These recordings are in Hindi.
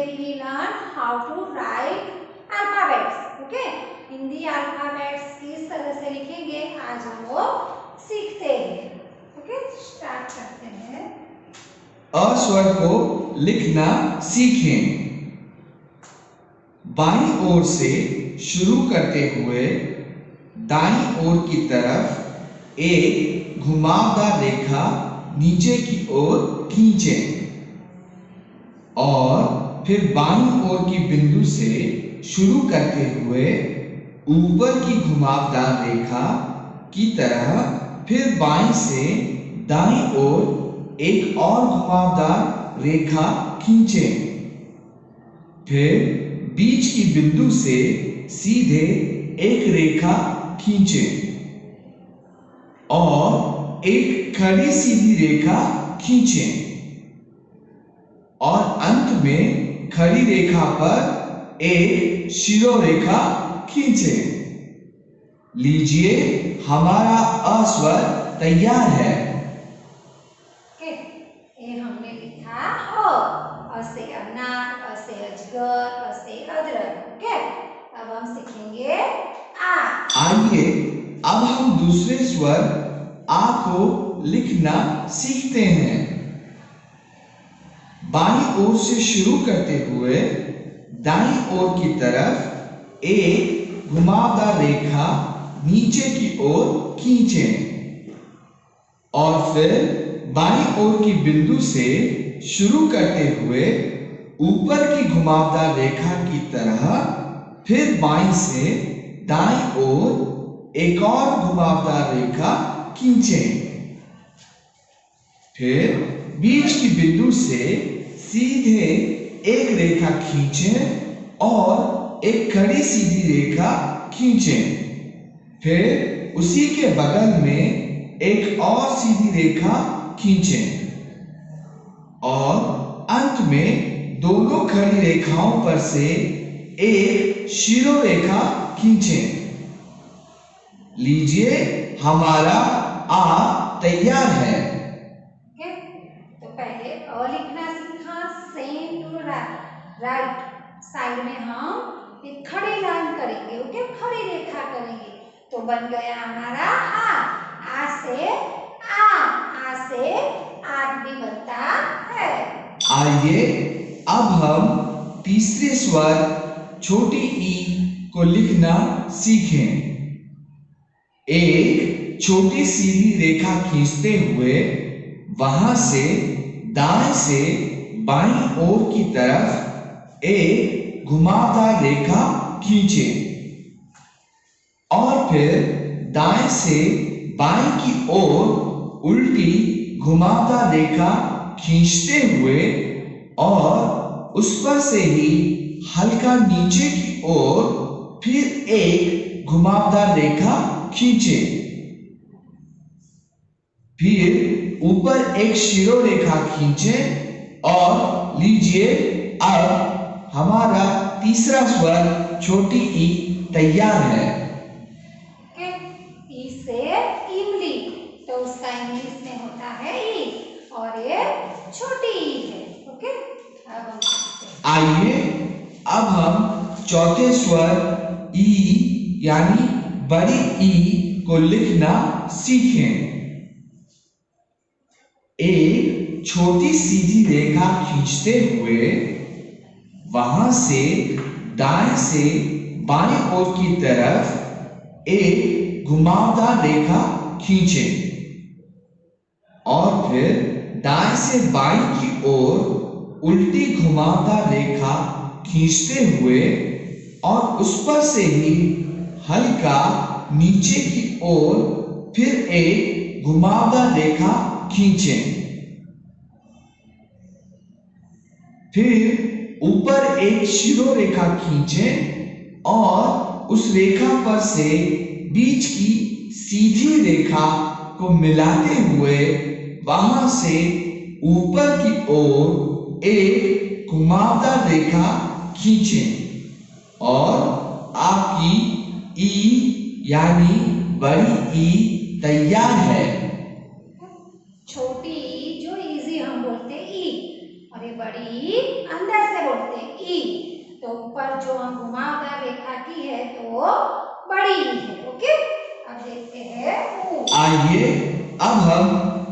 where we learn how to write alphabets. Okay, Hindi alphabets किस तरह से लिखेंगे आज हम लोग सीखते हैं. ओके, स्टार्ट करते हैं. अ स्वर को लिखना सीखें. बाईं ओर से शुरू करते हुए दाईं ओर की तरफ एक घुमावदार रेखा नीचे की ओर खींचें और फिर बाईं ओर की बिंदु से शुरू करते हुए ऊपर की घुमावदार रेखा की तरह फिर बाईं से दाईं ओर एक और घुमावदार रेखा खींचें. फिर बीच की बिंदु से सीधे एक रेखा खींचें और एक खड़ी सीधी रेखा खींचें और अंत में खड़ी रेखा पर एक शिरोरेखा खींचें. लीजिए, हमारा अ स्वर तैयार है. ये हमने लिखा अ से अनार, अ से अजगर, अ से अदरक. ओके, अब हम सीखेंगे आ. आइए अब हम दूसरे स्वर आ को लिखना सीखते हैं. बाईं ओर से शुरू करते हुए दाईं ओर की तरफ एक घुमावदार रेखा नीचे की ओर खींचें और फिर बाईं ओर की बिंदु से शुरू करते हुए ऊपर की घुमावदार रेखा की तरह फिर बाईं से दाईं ओर एक और घुमावदार रेखा खींचें. फिर बीच की बिंदु से सीधे एक रेखा खींचें और एक खड़ी सीधी रेखा खींचें. फिर उसी के बगल में एक और सीधी रेखा खींचें और अंत में दोनों खड़ी रेखाओं पर से एक शिरोरेखा खींचें. लीजिए, हमारा आ तैयार है. तो पहले अ लिखना सीखा. सेम टू राइट साइड में हम एक खड़ी लाइन करेंगे. ओके, खड़ी रेखा करेंगे तो बन गया हमारा आ. आ से आग भी बनता है. आइए अब हम तीसरे स्वर छोटी ई को लिखना सीखें. एक छोटी सीधी रेखा खींचते हुए वहां से दाएं से बाईं ओर की तरफ एक घुमावदार रेखा खींचें और फिर दाएं से बाईं की ओर उल्टी घुमावदार रेखा खींचते हुए और उस पर से ही हल्का नीचे की ओर फिर एक घुमावदार रेखा खींचें. फिर ऊपर एक शिरोरेखा खींचें और लीजिए, अब हमारा तीसरा स्वर छोटी ई तैयार है. ई से इमली, तो उसका इंग्लिश में होता है ई और ये छोटी ई है. ओके, अब हम आइए अब हम चौथे स्वर ई यानी बड़ी ई को लिखना सीखें. एक छोटी सीधी रेखा खींचते हुए वहां से दाएं से बाईं ओर की तरफ एक घुमावदार रेखा खींचें और फिर दाएं से बाईं की ओर उल्टी घुमावदार रेखा खींचते हुए और उस पर से ही हल्का नीचे की ओर फिर एक घुमावदार रेखा खींचें. फिर ऊपर एक शिरोरेखा खींचें और उस रेखा पर से बीच की सीधी रेखा को मिलाते हुए वहां से ऊपर की ओर एक घुमावदार रेखा खींचें और आपकी ई यानी बड़ी ई तैयार है. छोटी ई जो इजी हम बोलते हैं ई, और ये बड़ी ई अंदर से बोलते हैं तो ऊपर जो हम घुमावदार रेखा की है तो वो बड़ी है। ओके, अब देखते हैं ऊ। आइए अब हम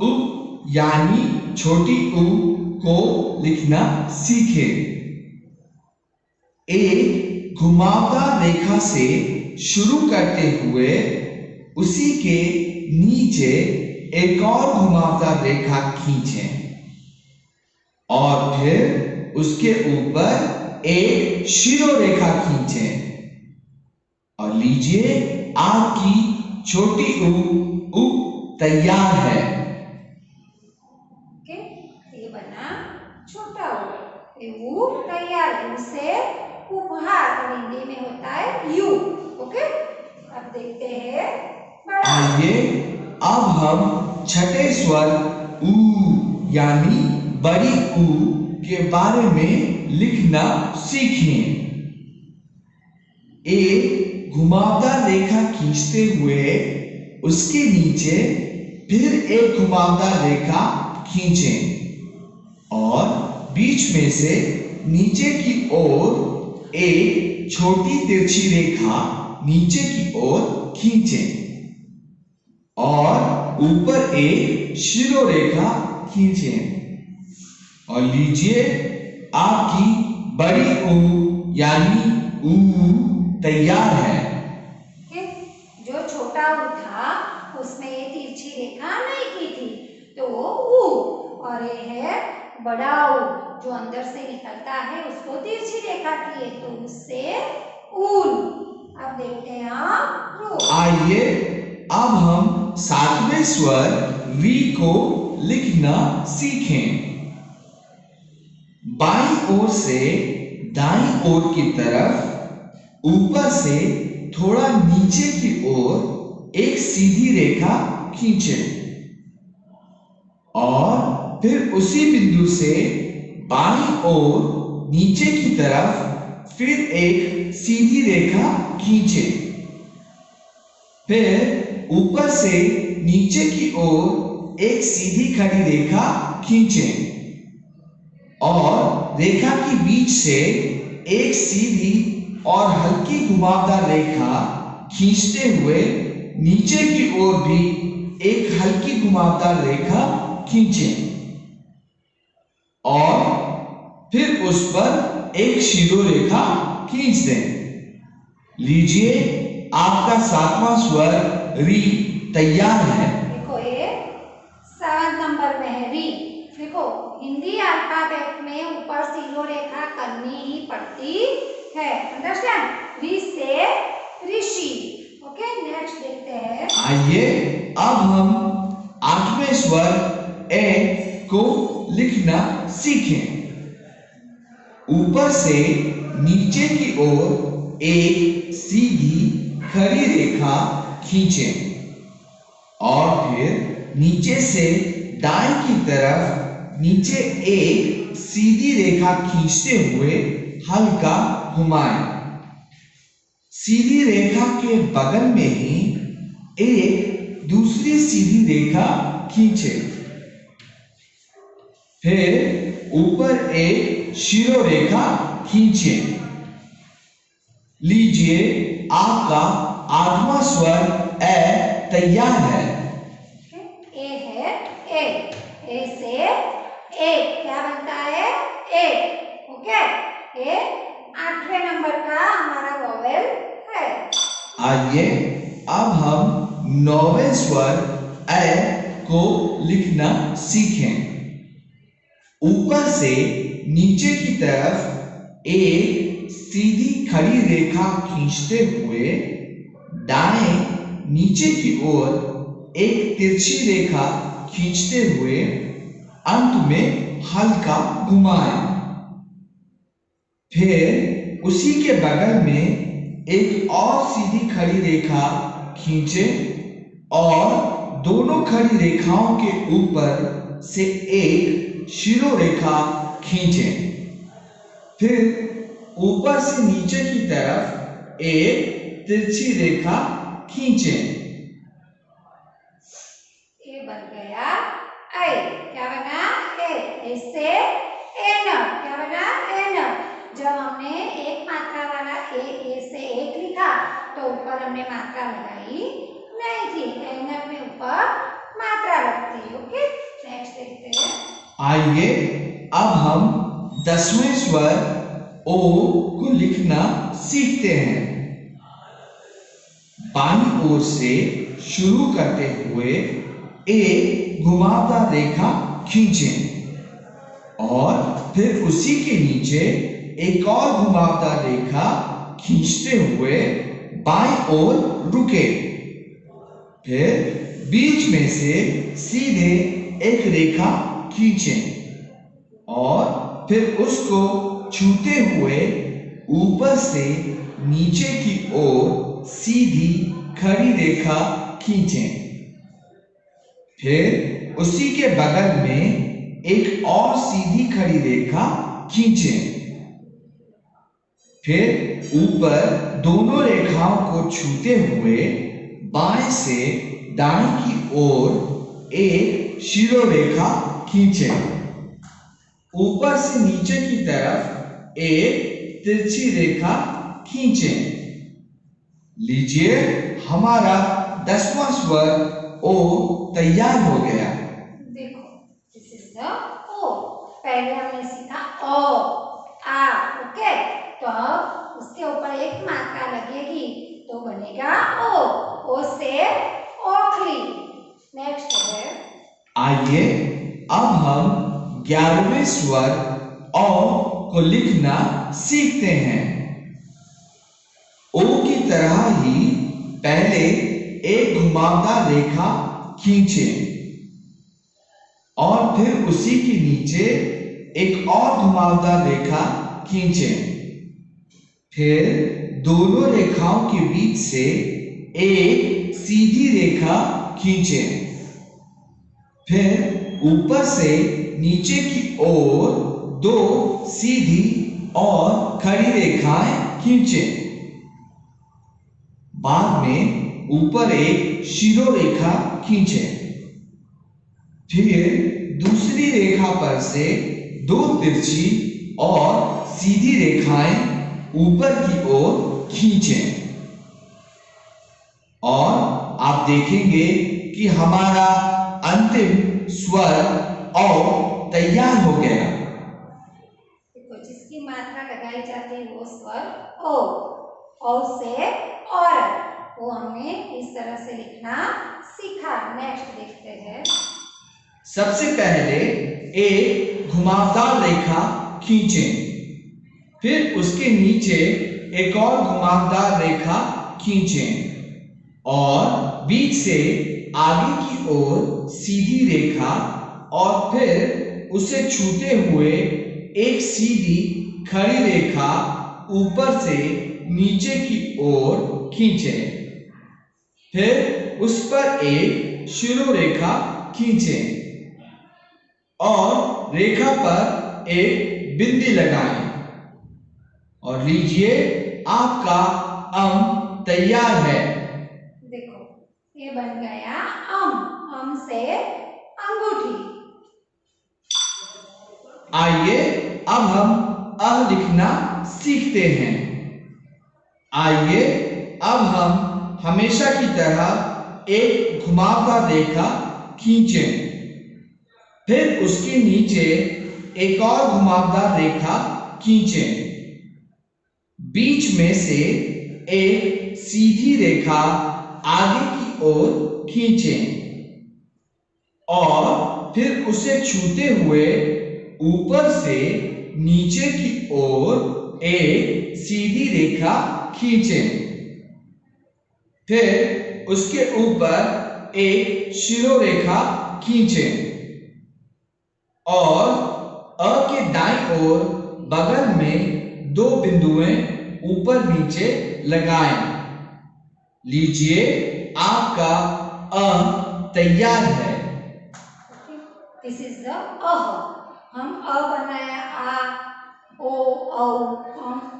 उ यानी छोटी ऊ को लिखना सीखें। एक घुमावदार रेखा से शुरू करते हुए उसी के नीचे एक और घुमावदार रेखा खींचें और फिर उसके ऊपर एक शिरोरेखा खींचें और लीजिए आपकी छोटी ऊ तैयार है। ओके, ये बना छोटा ऊ। ये ऊ तैयार है। उसे उपहार और हिंदी में होता है यू। ओके, अब देखते हैं बड़ा। आइए अब हम छठे स्वर ऊ यानी बड़ी ऊ के बारे में लिखना सीखें। एक घुमावदार रेखा खींचते हुए उसके नीचे फिर एक घुमावदार रेखा खींचें और बीच में से नीचे की ओर एक छोटी तिरछी रेखा नीचे की ओर खींचें और ऊपर एक शिरोरेखा खींचें और लीजिए आपकी बड़ी ऊ यानी ऊ तैयार है। जो छोटा ऊ था उसमें ये तिरछी रेखा नहीं की थी तो वो ऊ, और ये है बड़ा ऊ जो अंदर से निकलता है उसको तिरछी रेखा की है तो उससे ऊन। अब देखते हैं आप रू। आइए अब हम सातवें स्वर वी को लिखना सीखें। बाईं ओर से दाईं ओर की तरफ ऊपर से थोड़ा नीचे की ओर एक सीधी रेखा खींचें और फिर उसी बिंदु से बाईं ओर नीचे की तरफ फिर एक सीधी रेखा खींचें। फिर ऊपर से नीचे की ओर एक सीधी खड़ी रेखा खींचें और रेखा के बीच से एक सीधी और हल्की घुमावदार रेखा खींचते हुए नीचे की ओर भी एक हल्की घुमावदार रेखा खींचें और फिर उस पर एक शिरोरेखा खींच दें। लीजिए आपका सातवां स्वर री तैयार है। देखो ये 7 नंबर में है री। देखो हिंदी अल्फाबेट में ऊपर शिरोरेखा करनी ही पड़ती है। अंडरस्टैंड? री से ऋषि। ओके, नेक्स्ट देखते हैं। आइए अब हम आठवें स्वर ए को लिखना सीखें। ऊपर से नीचे की ओर एक सीधी खड़ी रेखा खींचें और फिर नीचे से दाएं की तरफ नीचे एक सीधी रेखा खींचते हुए हल्का घुमाएं। सीधी रेखा के बगल में ही एक दूसरी सीधी रेखा खींचें। फिर ऊपर एक शिरोरेखा खींचें। लीजिए आपका आठवां स्वर ए तैयार है। ए है ए। ए से एक क्या बनता है? एक। ओके, ये 8वें नंबर का हमारा वोवेल है। आइए अब हम 9वें स्वर ए को लिखना सीखें। ऊपर से नीचे की तरफ एक सीधी खड़ी रेखा खींचते हुए दाएं नीचे की ओर एक तिरछी रेखा खींचते हुए अंत में हल्का घुमाएं। फिर उसी के बगल में एक और सीधी खड़ी रेखा खींचें और दोनों खड़ी रेखाओं के ऊपर से एक शिरोरेखा खींचें। फिर ऊपर से नीचे की तरफ एक तिरछी रेखा खींचें। ये बन गया ए। क्या बना? ए। इससे एन। क्या बना? एन। जब हमने एक एक मात्रा वाला ए से एक लिखा तो ऊपर हमने मात्रा लगाई नहीं थी। एंगल में ऊपर मात्रा लगती है। ओके, नेक्स्ट देखते हैं। आइए अब हम 10वें स्वर ओ को लिखना सीखते हैं। बाईं ओर से शुरू करते हुए एक घुमावदार रेखा खींचें और फिर उसी के नीचे एक और घुमावदार रेखा खींचते हुए बाईं ओर रुके। फिर बीच में से सीधे एक रेखा खींचें और फिर उसको छूते हुए ऊपर से नीचे की ओर सीधी खड़ी रेखा खींचें। फिर उसी के बगल में एक और सीधी खड़ी रेखा खींचें। फिर ऊपर दोनों रेखाओं को छूते हुए बाएं से दाएं की ओर एक शिरोरेखा खींचें। ऊपर से नीचे की तरफ एक तिरछी रेखा खींचें। लीजिए, हमारा 10वां स्वर ओ तैयार हो गया। देखो, दिस इज द ओ। पहले हमने सीखा ओ, आ। ओके, तो अब उसके ऊपर एक मात्रा लगेगी तो बनेगा ओ। ओ से ओखली। नेक्स्ट है। आइए अब हम 11वें स्वर ओ को लिखना सीखते हैं। ओ की तरह ही पहले एक घुमावदार रेखा खींचें और फिर उसी के नीचे एक और घुमावदार रेखा खींचें। फिर दोनों रेखाओं के बीच से एक सीधी रेखा खींचें। फिर ऊपर से नीचे की ओर दो सीधी और खड़ी रेखाएं खींचें। बाद में ऊपर एक शिरोरेखा खींचें। फिर दूसरी रेखा पर से दो तिरछी और सीधी रेखाएं ऊपर की ओर खींचें और आप देखेंगे कि हमारा अंतिम स्वर ओ तैयार हो गया। देखो, जिसकी मात्रा लगाई जाती है वो स्वर ओ। ओ से औरत, वो हमने इस तरह से लिखना सीखा। नेक्स्ट देखते हैं। सबसे पहले एक घुमावदार रेखा खींचें। फिर उसके नीचे एक और घुमावदार रेखा खींचें और बीच से आगे की ओर सीधी रेखा और फिर उसे छूते हुए एक सीधी खड़ी रेखा ऊपर से नीचे की ओर खींचें। फिर उस पर एक शिरोरेखा खींचें और रेखा पर एक बिंदी लगाएं और लीजिए, आपका अम तैयार है। देखो, ये बन गया अम से अंगूठी। आइए अब हम अ लिखना सीखते हैं। आइए अब हम हमेशा की तरह एक घुमावदार रेखा खींचें। फिर उसके नीचे एक और घुमावदार रेखा खींचें। बीच में से एक सीधी रेखा आगे की ओर खींचें और फिर उसे छूते हुए ऊपर से नीचे की ओर एक सीधी रेखा खींचें। फिर उसके ऊपर एक शिरोरेखा खींचें और अ के दाईं ओर बगल में दो बिंदुएं ऊपर नीचे लगाएं। लीजिए, आपका अ तैयार है। दिस इज द अह। हम अ बनाया आ, ओ, औ,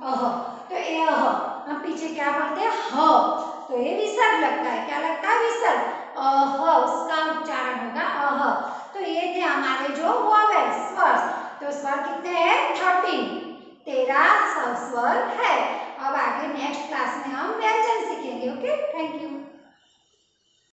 अह। तो ये अह, हम पीछे क्या बोलते हैं? ह। तो ये विसर्ग लगता है। क्या लगता है? विसर्ग। अह, उसका उच्चारण